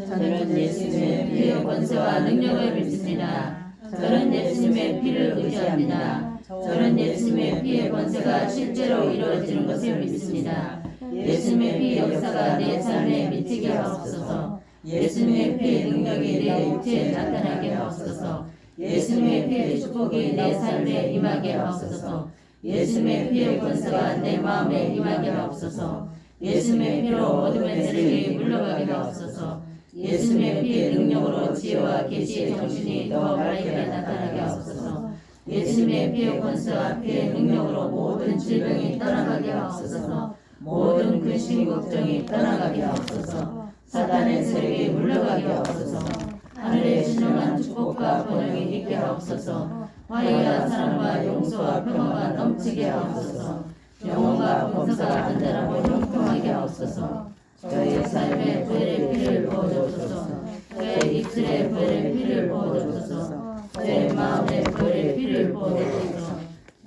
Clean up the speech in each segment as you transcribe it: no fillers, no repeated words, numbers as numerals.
저는 예수님의 피의 권세와 능력을 믿습니다. 저는 예수님의 피를 의지합니다. 저는 예수님의 피의 권세가 실제로 이루어지는 것을 믿습니다. 예수님의 피의 역사가 내 삶에 미치게 하옵소서. 예수님의 피의 능력이 내 육체에 나타나게 하옵소서. 예수님의 피의 축복이 내 삶에 임하게 하옵소서. 예수님의 피의 권세가 내 마음에 임하게 하옵소서. 예수님의 피로 어둠의 세력이 물러가게 하옵소서. 예수님의 피의 능력으로 지혜와 계시의 정신이 더 밝게 나타나게 하옵소서. 예수님의 피의 권세와 피의 능력으로 모든 질병이 떠나가게 하옵소서. 모든 근심 걱정이 떠나가게 하옵소서. 사단의 세력이 물러가게 하옵소서. 하늘의 신령한 축복과 번영이 있게 하옵소서. 화해와 사랑과 용서와 평화가 넘치게 하옵소서. 영혼과 범사가 단단하고 형통하게 하옵소서. 저의 삶에 부활의 피를 부어주옵소서. 저의 입술에 부활의 피를 부어주옵소서. 저의 마음에 부활의 피를 부어주옵소서.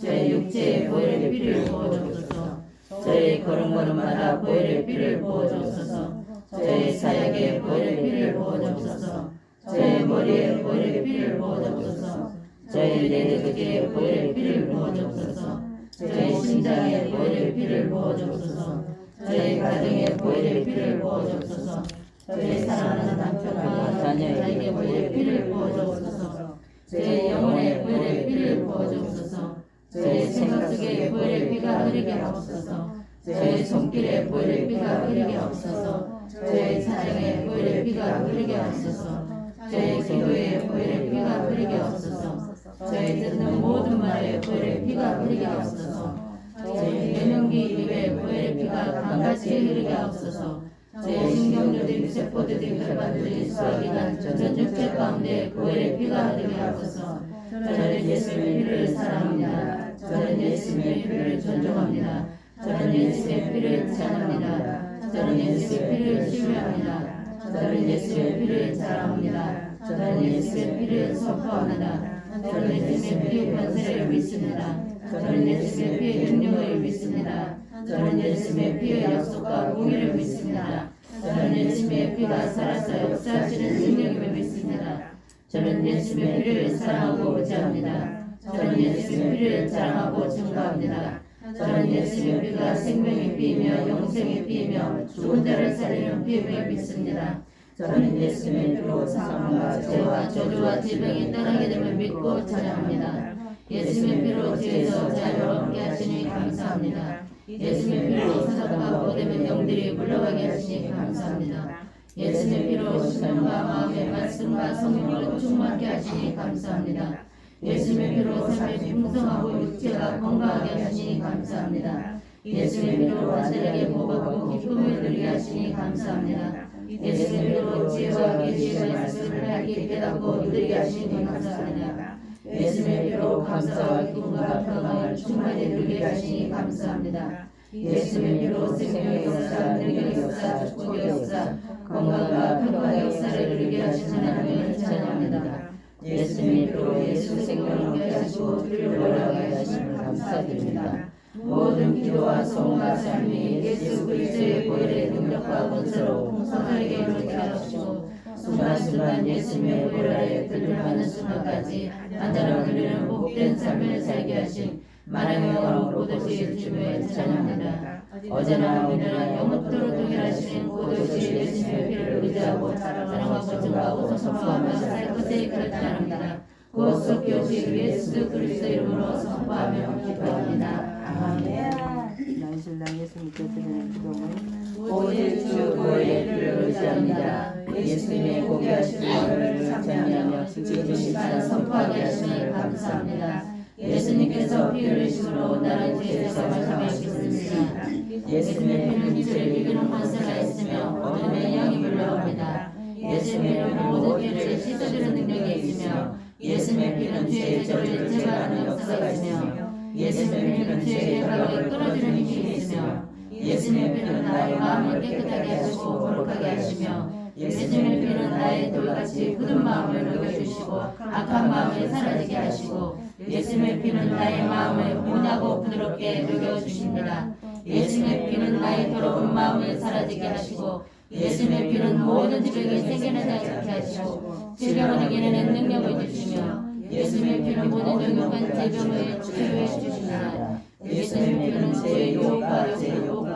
저의 육체에 부활의 피를 부어주옵소서. 저의 걸음걸음마다 부활의 피를 부어주옵소서. 저의 사역에 부활의 피를 부어주옵소서. 저의 머리에 부활의 피를 부어주옵소서. 저의 내드기에 부활의 피를 부어주옵소서. 저의 심장에 부활의 피를 부어주옵소서. 저의 가정에 부활의 피를 부어주옵소서. 저의 사랑하는 남편과 자녀에게 부활의 피를 부어주옵소서. 저의 영혼에 부활의 피를 부어주옵소서. 저의 생각 속에 부활의 피가 흐르게 하옵소서. 저의 손길에 부활의 피가 흐르게 하옵소서. 저의 사정에 부활의 피가 흐르게 하옵소서. 저의 기도에 부활의 피가 흐르게 하옵소서. 저의 듣는 모든 말에 부활의 피가 흐르게 하옵소서. 저의 내면기 입에 부활의 피가 강같이 흐르게 하옵소서. 저의 신경들이 세포들이 혈관들이 수화기관 전 육체 가운데 부활의 피가 흐르게 하옵소서. 저는 예수님의 피를 사랑합니다. 저는 예수님의 피를 존중합니다. 저는 예수님의 피를 찬양합니다. 저는 예수님의 피를 신뢰합니다. 저는 예수님의 피를 자랑합니다. 저는 예수님의 피를 선포합니다. 저는 예수님의 피의 권세를 믿습니다. 저는 예수님의 피의 능력을 믿습니다. 저는 예수님의 피의 약속과 공의를 믿습니다. 저는 예수님의 피가 살아서 역사하시는 능력임을 믿습니다. 저는 예수님의 피를 사랑하고 의지합니다. 저는 예수님의 피를 자랑하고 증거합니다. 저는 예수님의 피가 생명의 피이며 영생의 피이며 죽은 자를 살리는 피임을 믿습니다. 저는 예수님의 피로 사망과 죄와 저주와 질병이 떠나게 됨을 믿고 찬양합니다. 예수님의 피로 죄에서 자유로 함께 하시니 감사합니다. 예수님의 피로 사단과 고대의 영들이 물러가게 하시니 감사합니다. 예수님의 피로 신앙과 마음의 말씀과 성령으로 충만케 하시니 감사합니다. 예수님의 피로 삶이 풍성하고 육체가 건강하게 하시니 감사합니다. 예수님의 피로 완전하게 복받고 기쁨을 누리게 하시니 감사합니다. 예수님의 피로 지혜와 계시의 말씀을 밝게 깨닫고 누리게 하시니 감사합니다. 예수님의 피로 감사와 기쁨과 평강을 충만히 누리게 하시니 감사합니다. 예수님의 피로 생명의 역사, 능력의 역사, 축복의 역사, 건강과 평강의 역사를 누리게 하시는 하나님을 찬양합니다. 예수님의 피로 예수 생명을 얻게 하시고 주를 원하게 하시는 감사드립니다. 모든 기도와 소원과 삶이 예수 그리스도의 보혈의 능력과 권세로 풍성하게 이루어지게 하시고 순간순간 예수님의 보혈 아래 들림받는 순간까지 안전하고 누리는 복된 삶을 살게 하신 만왕의 왕 고도시 주님을 찬양합니다. 어제나 오늘나 영원토록 동일하신 고도시 예수님의 피를 의지하고 사랑하고 증거하고 선포하며 살 것을 결단합니다. 곧 교시 예수 그리스도 이름으로 선포하며 기도합니다. 아멘. 나의 신랑 예수님께서 드리는 기도는 오직 주 보혈의 피를 의지합니다. 예수님의 고귀하신 마음을 찬양하며 지키시간 선포하게 하시니 감사합니다. 예수님께서 피 흘리심으로 나를 죄에서 말씀하셨습니다. 예수님의 피는 빛을 비비는 권세가 있으며 어둠의 영이 물러갑니다. 예수님의 피는 모든 죄를 씻어주는 능력이 있으며 예수님의 피는 죄의 저를 제거하는 역사가 있으며 예수님의 피는 죄의 가락을 끊어주는 힘이 있으며 예수님의 피는 나의 마음을 깨끗하게 하시고 거룩하게 하시며 예수님의 피는 나의 돌같이 굳은 마음을 녹여주시고 악한 마음을 사라지게 하시고 예수님의 피는 나의 마음을 온하고 부드럽게 녹여주십니다. 예수님의 피는 나의 더러운 마음을 사라지게 하시고 예수님의 피는 모든 질병이 생겨나지 않게 하시고 질병을 이기는 능력을 주시며 예수님의 피는 모든 영육한 질병을 치료해 주십니다. 예수님의 피는 제 욕과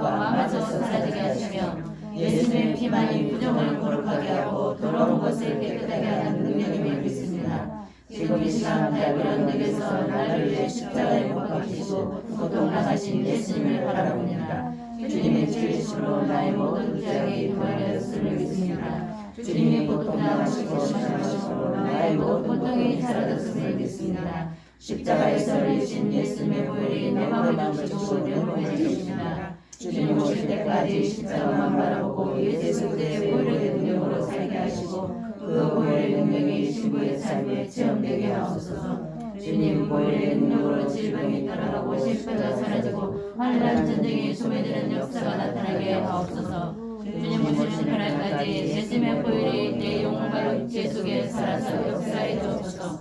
마음에서 사라지게 하시며 예수님의 피만이 부정을 거룩하게 하고 더러운 것을 깨끗하게 하는 능력임을 믿습니다. 지금 이 시간 달그런 댁에서 나를 위해 십자가에 못 박히시고 고통당하신 예수님을 바라봅니다. 주님의 찔리심으로 나의 모든 죄악이 도말되었음을 믿습니다. 주님이 고통당하시고 심하심으로 나의 모든 고통이 사라졌음을 믿습니다. 십자가에서 흘리신 예수님의 보혈이 내 마음을 주시고 내 몸에 주십니다. 주님 오실 때까지 십자가만 바라보고 예수 그리스도의 보혈의 능력으로 살게 하시고 그 보혈의 능력이 신부의 삶에 체험되게 하옵소서. 주님 보혈의 능력으로 질병이 떠나가고 실패가 사라지고 환란 전쟁이 소매되는 역사가 나타나게 하옵소서. 주님 오시는 그날까지 예수님의 보혈이 내 영혼과 육체 속에 살아서 역사해 주옵소서.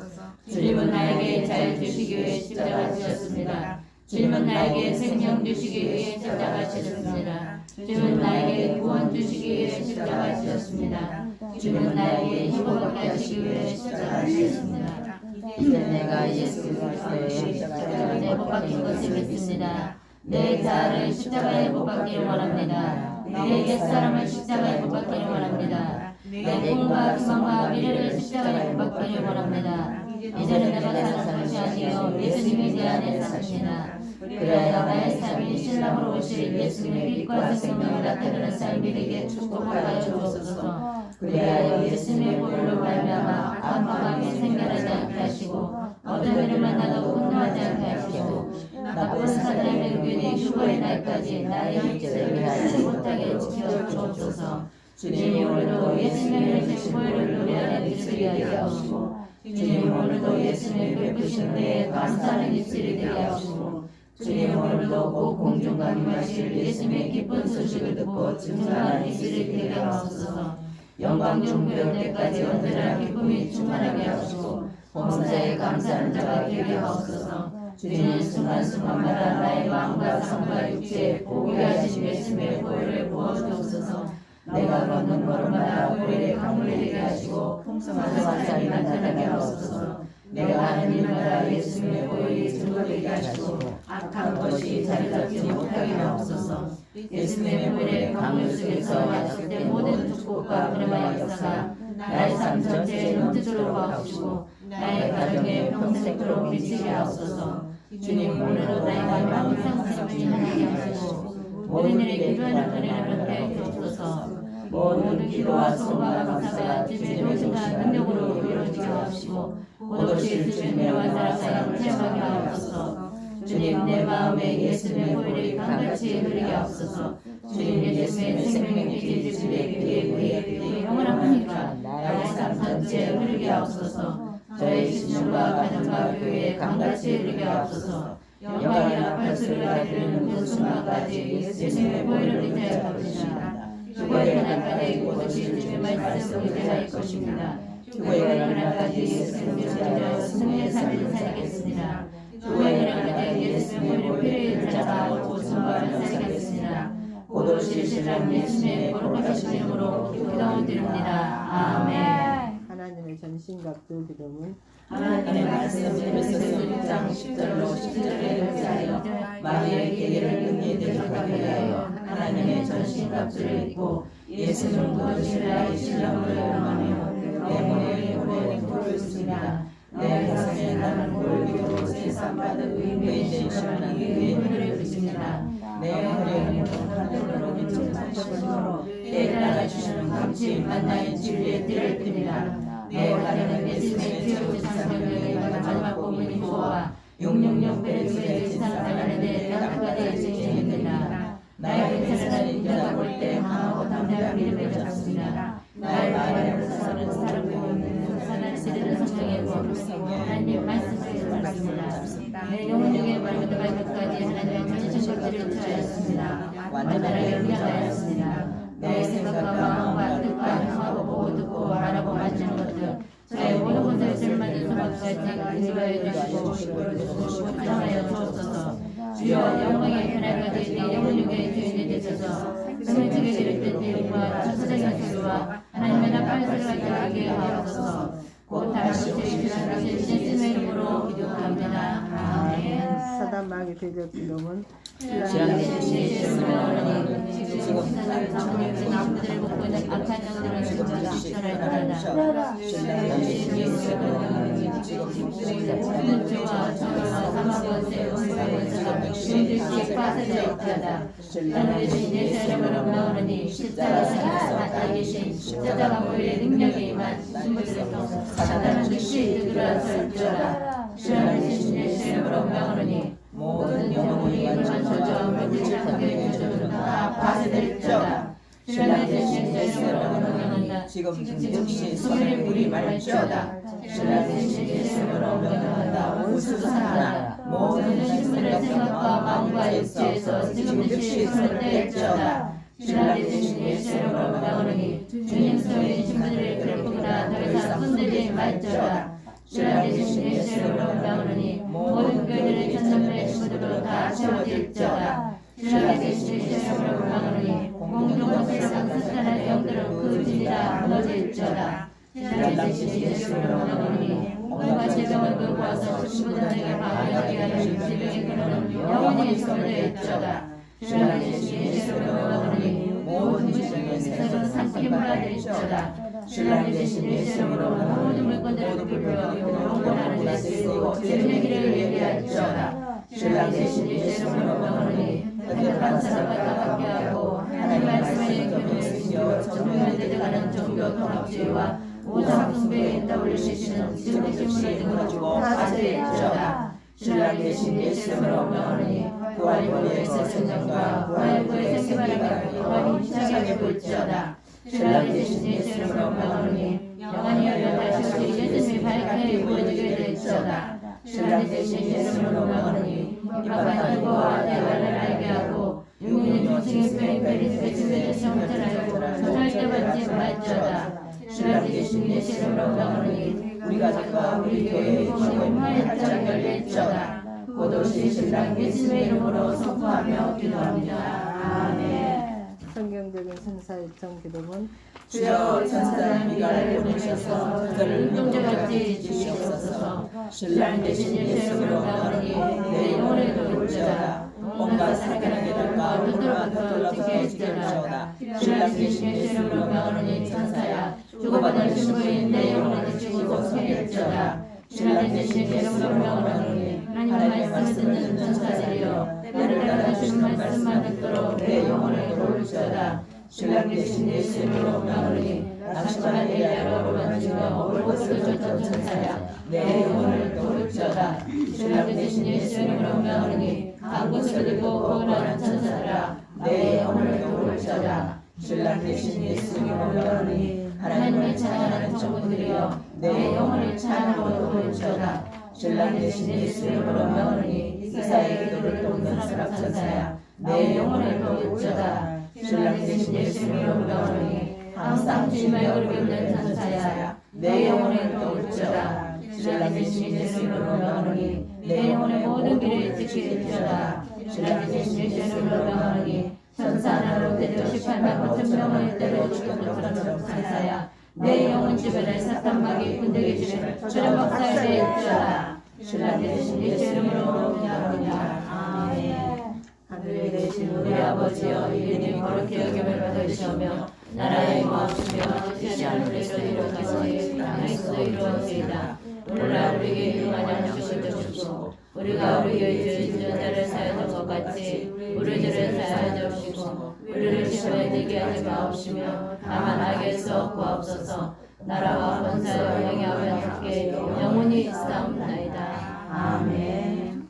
주님은 나에게 자유 주시기 위해 십자가 지셨습니다. 주님은 나에게 생명 주시기 위해 십자가 지셨습니다. 주님은 나에게 구원 주시기 위해 십자가 지셨습니다. 주님은 나에게 행복을 하시기 위해 십자가 지셨습니다. 이제 내가 예수 그리스도의 십자가에 못 박힌 것을 믿습니다. 내 자아를 십자가에 못 박기를 원합니다. 내 옛사람을 십자가에 못 박기를 원합니다. 내 꿈과 희망과 미래를 십자가에 못 박기를 원합니다. 이제는 내가 사는 것이 아니요 예수님이 내 안에 사십니다. 그래야 나의 삶이 신랑으로 오실 예수님의 빛과 생명을 나타내는 삶이 되게 축복하여 주옵소서. 그래야 예수님의 보혈로 말미암아 악한 마음이 생겨나지 않게 하시고 어떤 일을 만나도 분노하지 않게 하시고 나쁜 사람의 맹균이 휴거의 날까지 나의 육체를 위하지 못하게 지켜 주옵소서. 주님 오늘도 예수님의 주신 보혈을 우리 안에 들게 하게 하시고 주님 오늘도 예수님의 베푸신 데에 감사하는 입술이 되게 하시고 주님 오늘도 꼭 공중과 임하실 예수님의 기쁜 소식을 듣고 증거하는 입술이 되게 하옵소서. 영광 중부의 때까지 언제나 기쁨이 충만하게 하시고 범사에 감사하는 자가 되게 하옵소서. 주님 순간순간마다 나의 마음과 삶과 육체에 보게 하신 예수님의 보혈을 부어주옵소서. 내가 걷는 걸음마다 보혈의 강물이 되게 하시고 풍성한 삶이 나타나게 하옵소서. 내가 하는 일마다 예수님의 보혈이 증거되게 하시고 악한 것이 자리 잡지 못하게 하옵소서. 예수님의 보혈의 강물 속에서 약속된 모든 축복과 은혜와 역사가 나의 삶 전체에 넘치도록 하옵시고 나의 가정에 평생토록 미치게 하옵소서. 주님 오늘도 나의 마음을 항상 지나게 하시고 모든 일에 기도하는 은혜를 함께 주옵소서. 모든 기도와 소망과 감사가 주님의 도우심과 능력으로 이루어지게 하옵시고 오롯이 주님의 은혜와 사랑을 체험하게 하옵소서. 주님 내 마음에 예수님의 보혈이 강같이 흐르게 하옵소서. 주님 예수님의 생명의 빛이 주님의 귀에 영원한 빛과 나의 삶 전체에 흐르게 하옵소서. 저의 신령과 가정과 교회에 강같이 흐르게 하옵소서. 영광이나 발소리가 들리는 그 순간까지 예수님의 보혈을 의지할 것입니다. 주거의 그날까지 오롯이 주님의 말씀을 의지할 것입니다. 주거의 그날까지 예수님을 의지하여 승리의 삶을 살겠습니다. 주거의 그날까지 예수님의 보혈을 찾아가고 순간을 살겠습니다. 오롯이 신랑 예수님의 거룩하신 이름으로 기도를 드립니다. 아멘. 하나님의 전신갑주 기도문. 하나님의 말씀 에베소 6장 10절로 11절에 의지하여 마귀의 계계를 능히 대적하게 하여 하나님의 전신갑주를 입고 예수를 묻으시라 신령으로 영하며 내 몸에 오래 돌을 씁니다. 내 가슴에 나는 골기로 세상받은 의미의 신령한 의인을 비칩니다. 내 허리에 하늘로 미친 산신으로 때에 따라 주시는 감치 만나인 진리의 띠를 띱니다. 내 가정은 예수님의 지옥 지상병력의 마지막 고문이 보아 666배를 주의 지상사관에 대해 땅끝까지 진행됩니다. 나의 인생은 인자가 볼 때 강하고 담대한 믿음을 잡습니다. 나의 마음에 서는 사람을 보는 산을 시리는 성령의 법으로 하나님 말씀을 잡습니다. 내 영혼 중에 발부터 발끝까지 하나님의 전신갑주를 취하였습니다. 완전하게 분양하였습니다. 내 생각과 마음과 뜻과 행하고 보고 듣고 말하고 만지는 것들 저의 모든 것을 쓸만한 소망까지 인도하여 주시고 보장하여 주옵소서. 주여 영광의 그날까지 내 영혼 중에 주인이 되셔서 생명책에 이를 때 이름과 천사적인 소리와 하나님의 나팔 소리가 들리게 하옵소서. 곧 다시 오시는 예수님의 이름으로 기도합니다. 아멘. 사단 마귀 대적 기도문 신랑되신 예수님의 어머니 지금 세상의 장모님의 남들을 먹고 있는 악한 영들을 지금 철회하라. 신랑되신 예수님의 어머니 지금 죄와 저주와 사망권세 음부권세가 영들씩 파쇄되었다. 신랑되신 예수의 이름으로 명하노니 십자가에서 나타나 계신 십자가 보혈의 능력이 임한 신부들을 통해 사단은 즉시 두드러설지어다. 신랑되신 예수의 이름으로 명하노니 모든 영혼이 임한 저주와 물질을 하게 해주는 다 파쇄될지어다. 신랑되신 예수의 이름으로 명한다. 지금 즉시 소멸의 물이 말할지어다. 신랑되신 예수의 이름으로 명한다. 원수도 살아나 모든 신물의 생각과 마음과 육체에서 지금 즉시 소멸될지어다. 신랑되신 예수의 이름으로 명하노니 주님 소유인 신부들의 괴롭힘이나 더 이상 흔들리지 말지어다. 신랑되신 예수의 이름으로 명하노니 모든 교회들의 천사들의 신부들로 다 채워질지어다. 신랑되신 예수의 이름으로 명하노니 공중과 세상 사탄의 영들은 그 진이라 무너질지어다. 신랑되신 예수의 이름으로 명하노니 온갖 질병을 끌고 와서 신부들에게 방해하게 하는 질병의 근원은 영원히 소멸될지어다. 신랑되신 예수의 이름으로 명하노니 모든 질병의 세상은 산불이 몰아낼지어다. 신랑되신 예수의 이름으로 모든 물건들을 불태워 영원하는 데 쓰이고 죄의 길을 예비할지어다. 신랑되신 예수의 이름으로 명하노니 현대판 사람과 따갑게 하고 하나님 말씀에 교도시켜 정면에 들어가는 종교 통합주의와 우상 숭배에 떠올리시는 지금 즉시 등으로 파쇄될지어다. 신랑되신 예수의 이름으로 명하노니 부활부의 생명과 부활부의 생기바람과 영원히 힘차게 불지어다. 신랑되신 예수의 이름으로 명하노니 영원히 열려 다시 예수님이 밝게 보여주게 될지어다. 신랑되신 예수의 이름으로 명하노니 임박한 이거와 대화를 알게 하고 육인의 중생의 페리스의 주변의 성을 알고 절대 받지 말지어다. 신랑되신 예수의 이름으로 명하노니 우리 가족과 우리 교회의 부모님의 한자를 열릴지어다. 곧 오실 신랑 예수님의 이름으로 선포하며 기도합니다. 아멘. 성경적인 천사의 정 기도문 주여 천사를 미가를 보내셔서 저를 능동적같이 주시옵소서. 신랑 되신 예수의 이름으로 명하노니 내 영혼을 도울지어다. 온갖 사탄의 길과 눈으로부터 지게 해주시옵소서. 신랑 되신 예수의 이름으로 명하노니 천사야 주고받은 신부인 내 영혼을 지키고 섬길지어다. 신랑 되신 예수의 이름으로 명하노니 하나님의 말씀을 듣는 천사들이여 나를 따라 주신 말씀만 듣도록 내 영혼을 도울지어다. 신랑 되신 예수의 이름으로 명하노니 당신만 엘리야로 만지며 올곳을 쫓던 천사야 내 영혼을 도울지어다. 신랑 되신 예수의 이름으로 명하노니 강구슬 들고 구원하는 천사들아 내 영혼을 도울지어다. 신랑 되신 예수의 이름으로 명하노니 하나님을 찬양하는 종들이여 내 영혼을 찬양하고 도울지어다. 신랑 되신 예수의 이름으로 명하노니 이사의 기도를 돕는 사람 천사야 내 영혼을 도울지어다. 신랑 되신 예수의 이름으로 명하노니 항상 주님의 얼굴을 입는 천사야 내 영혼을 도울지어다. 신랑 되신 예수의 이름으로 명하노니 내 영혼의 모든 길을 지킬지어다. 신랑 되신 예수의 이름으로 명하노니 천사 하나로 때려 18만 5천 명을 때려 죽은 것처럼 천사야 내 영혼 주변에 사탄마귀 군대기 중에 저녁 박사에 될지어다. 신랑 되신 예수의 이름으로 기도합니다. 아멘. 하늘에 계신 우리 아버지여 이름이 거룩히 여김을 받으시오며 나라의 임하옵시며 뜻이 하늘에서 이루어지듯이 땅에서도 이루어지이다. 오늘날 우리에게 일용할 양식을 주시옵시고 우리가 우리에게 죄 지은 자를 사하던 것 같이 우리 죄를 사하여 주시고 우리를 시험에 들게 하지 마옵시며 다만 악에서 구하옵소서. 나라와 권세와 영광이 주께 영원히 있사옵나이다. 아멘.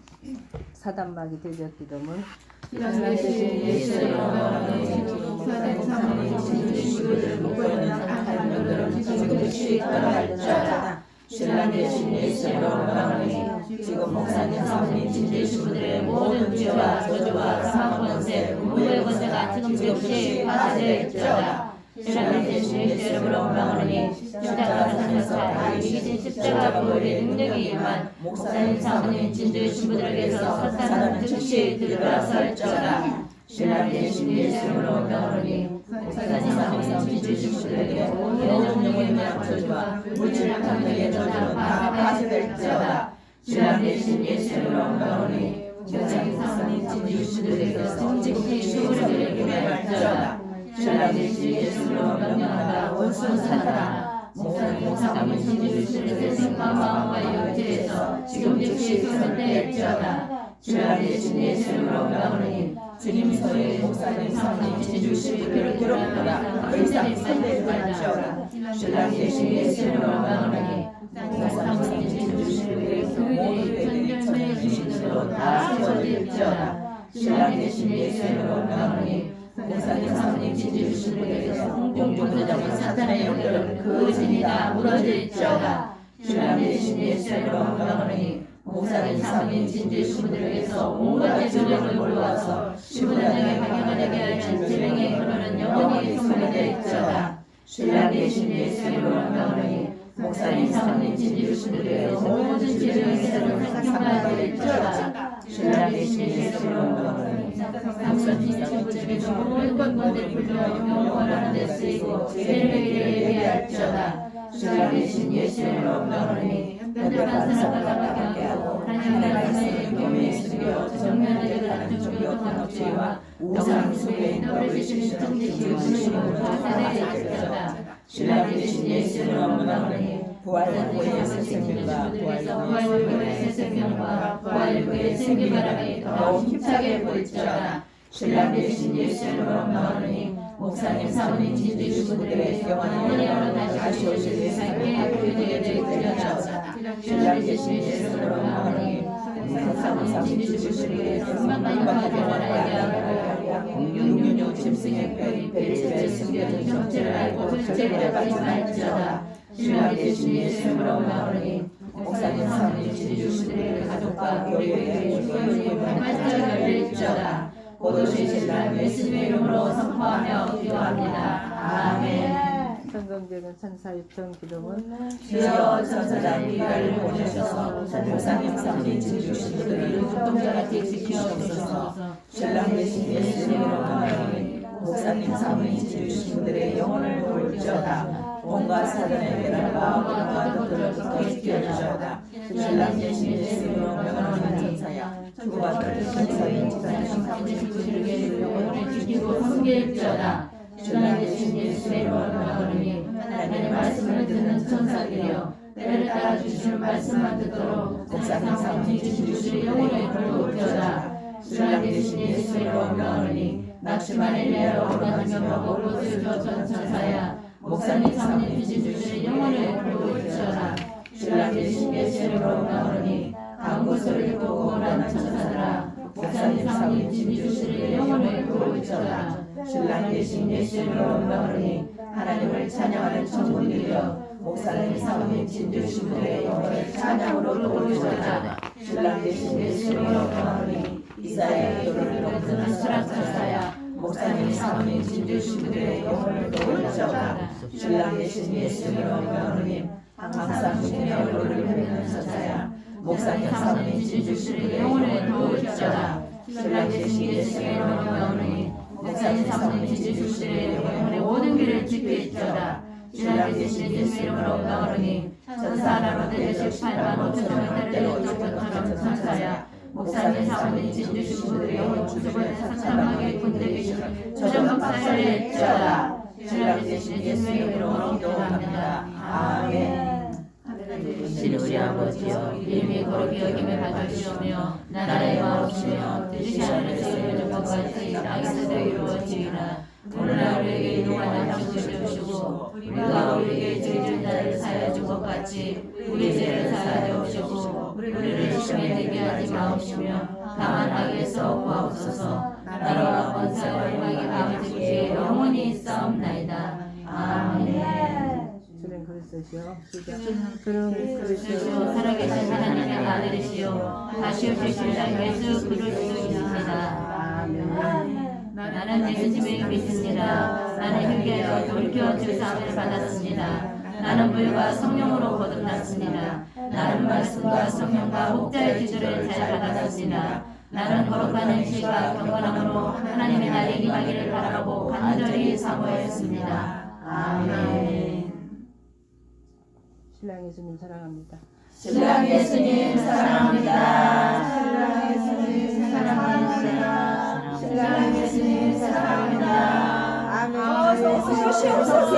사단 마귀 대적 기도문 신랑 되신 예수의 이름으로 목사된 사모님 진주시를 먹고 있는 악한 영들은 지금 즉시 떠나갈지어다. 신랑 되신 예수의 이름으로 지금 목사님 사모님 진주시부들의 모든 죄와 저주와 사망권세 음부의 권세가 지금 즉시 파쇄될지어다. 신랑 되신 예수의 이름으로 명하노니 십자가를 하면서 이기신 십자가 보혈의 능력이 임한 목사님 사모님 진주의 신부들에게서 사탄은 즉시 들어설지어다. 신랑 되신 예수의 이름으로 명하노니 목사님 사모님 진주 신부들에게 모든 영혼의 저주와 물질을 강력에 저주로 다 파쇄될지어다. 신랑 대신 예수님으로 나오니 목사님 사모님 진주 신부들에게 정직히 슈그레들에게 말할지어다. 신랑 대신 예수님으로 명령하다. 원수 사탄아, 목사님 사모님 진주 신부들의 생각 마음과 육체에서 지금 즉시 소멸될지어다. 신랑 대신 예수님으로 나오니 주님 소리 목사님 사모님 진주 신부들을 괴롭히다. 더 이상 손대지 말지어다. 신랑 대신 예수님으로 나오니 목사님 진주 신부들의 모든 전쟁의 주신으로 다 세워질지어다. 신랑 대신 예수님으로 나오니 목사님 사모님 진주 신부들에게서 공중부자적인 사탄의 영들은 그 진이다 무너질지어다. 신랑 대신 예수님으로 나오니 목사님 사모님 진주 신부들에게서 온갖 전쟁을 몰아와서 시부단장의 방향을 되게 하는 지명에 그러는 영혼이 소멸될지어다. 신랑 대신 예수님으로 나오니 목사님 사모님 진주 신부들에게서 모든 지명의 새로운 생명가 될지어다. 신랑 대신 예수님으로 나오니 목사님 신부들에게서 모든 것들을 불러 영원하는 데 쓰이고 세례를 예배할지어다. 신랑 대신 예수님으로 나오니 변들한 사람과 함께하고 하나님의 말씀에 교회에 숨겨 정면에 가는 종교 통합주의와 우상 속에 떨어지시는 정직히 주시는 파쇄될지어다. 신랑 대신 예수님으로 나오니 부활교회의 새 생명과 부활교회의 새 생명과 부활교회의 생기바람이 더욱 힘차게 불지어다. 신랑 대신 예수님으로 나오니 목사님 사모님 진주 신부들의 영원히 다시 오실 세상에 교회되게 될지어다. 신랑 대신 예수님으로 나오니 목사님 사모님 진주 신부들의 성만만 영원하게 하고 육육육 짐승의 뼈 배치에 숨겨진 정체를 알고 절대 받지 말지어다. 신랑 대신 예수님으로 나오니 목사님 사모님 진주 신부들의 가족과 교회의 소유의 발전이 열릴지어다. 곧 오실 신랑 예수님의 이름으로 선포하며 기도합니다. 아멘. 성경적인 천사 요청 기도문. 주여 천사장 미가를 보내셔서 목사님 사모님 진주 신부들을 눈동자같이 지키시옵소서. 신랑 대신 예수님으로 나오니 목사님 사모님 진주 신부들의 영혼을 볼지어다. 온갖 사단의 배달과 온갖 것들을 지켜 주시오다. 신랑 대신 예수님으로 명하는 천사야, 주와 같은 천사인 지사님 사모님 진주의 영혼을 지키고 섬길지어다. 신랑 대신 예수님으로 명하니 하나님의 말씀을 듣는 천사들이여 때를 따라 주시는 말씀만 듣도록 목사님 사모님 진주의 영혼을 돌볼지어다. 신랑 대신 예수님으로 명하니 낙심한 일레로 오라지며 옷을 줬던 천사야, 목사님 사모님 진주의 영혼을 돌볼지어다. 신랑 대신 예수님으로 명하니 강구 소리 듣고 구원하는 천사들아, 목사님 사모님 진주의 영혼을 돌볼지어다. 신랑 대신 예수님으로 명하니 하나님을 찬양하는 천군들이여 목사님 사모님 진주 신부들의 영혼을 찬양으로 돌볼지어다. 신랑 대신 예수님으로 명하니 이사야의 기도를 듣는 수락천사야, 목사님 사모님 진주 신부들의 영혼을 돌볼지어다. 신랑 대신 예수님으로 명하니 항상 주님의 얼굴을 뵙는 천사야, 목사님 사모님 진주 신부들의 영혼을 돌볼지어다. 신랑 대신 예수님으로 명하니 목사님 사모님 진주 신부들의 영혼의 모든 길을 지킬지어다. 신랑 대신 예수님으로 명하니 천사 하나로 대적 8만 5천 명을 때려 죽은 천사야, 목사님 사모님 진주 신부들의 영혼 구속을 사참하게 군대기시는 조정 박사를 했지어다. 신랑 대신 예수님으로 기도합니다. 아멘. 하늘에 우리 아버지여, 이름이 거룩히 여김을 받으시오며 나라의 마옵시며 뜻이 하늘에서 이루어진 것 같이 땅에서도 이루어지이다. 오늘날 우리에게 일용할 양식을 주시고 우리가 우리에게 죄진 자를 사하여 준 것 같이 우리 죄를 사하여 주시고 우리를 시험에 들게 하지 마옵시며 다만 악에서 구하옵소서. 나라와 권세와 영광이 아버지께 영원히 있사옵나이다. 아멘. 주님 그리스도시여, 시작. 그럼 그리스도시여, 살아계신 하나님의 아들이시여 다시 오실 자 예수 그리스도이십니다. 아멘. 나는 예수님을 믿습니다. 나는 회개하여 돌이켜 죄사함을 받았습니다. 나는 물과 성령으로 거듭났습니다. 나는 말씀과 성령과 목자의 기도를 잘 받았습니다. 나는 거룩한 의식과 경건함으로 하나님의 날이 임하기를 바라고 간절히 사모했습니다. 아멘. 신랑 예수님 사랑합니다. 신랑 예수님 사랑합니다. 신랑 예수님 사랑합니다. 신랑 예수님 사랑합니다. 아멘. 어서 오시옵소서.